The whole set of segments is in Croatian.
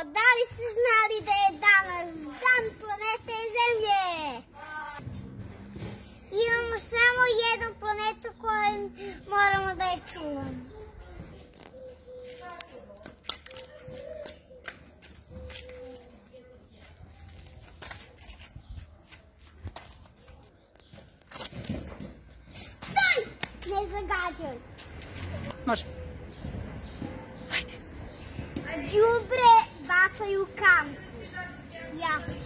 da li ste znali da je danas dan planete Zemlje? Imamo samo jednu planetu koju moramo da je čuvamo. Stoj! Ne zagađaj! Može. Hajde. Đubre bacaju kantu. Jasno.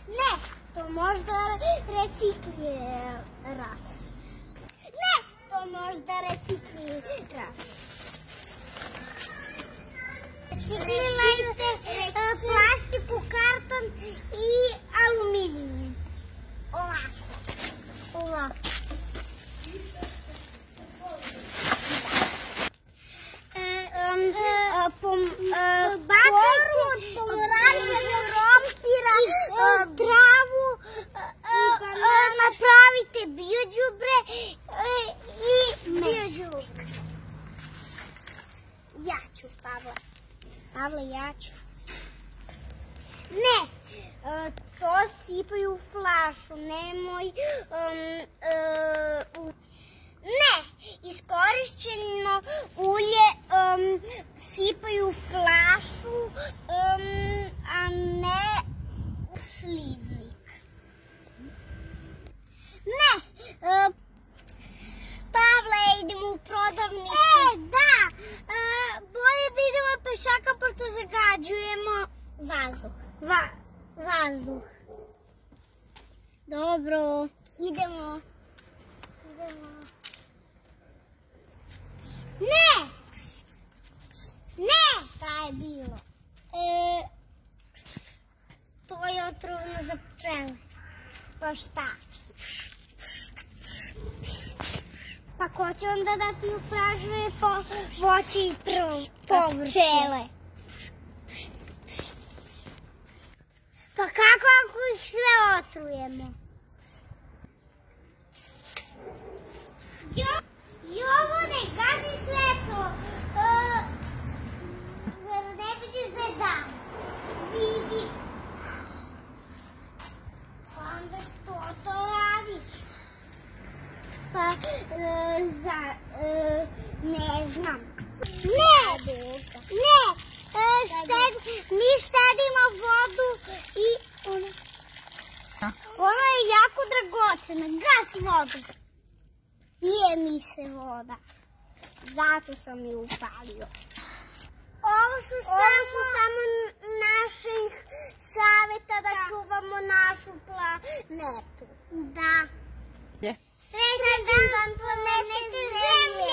Ne, to možda recikliraš. Ne, to možda recikliraš. Reciklirajte plastiku, karton i aluminij. Ovako. Ovako. Bacajte pomoranđe, krompira, travu, napravite biođubre i biođuk. Ja ću, Pavle. Pavle, ja ću. Ne, to sipaju u flašu, nemoj... Ne, iskorišćeno ulje sipaju u flašu, a ne u slivnik. Ne, Pavle, idemo u prodavnicu. Da, bolje da idemo pešaka, pošto zagađujemo vazduh. Vazduh. Dobro, idemo. Ne! Ne! Šta je bilo? To je otrovno za pčele. Pa šta? Pa ko će onda da ti upražuje voće i povrće? Pčele. Pa kako ako ih sve otrujemo? Jovane, gazi svetlo. Zar ne vidiš da je dan? Vidi. Onda što to radiš? Pa, ne znam. Ne! Ne! Mi štedimo vodu i ona je jako dragocena. Gasi vodu. Pije mi se voda. Zato sam ju upalio. Ovo su samo naših savjeta da čuvamo našu planetu. Da. Je. Srećan dan planete Zemlje.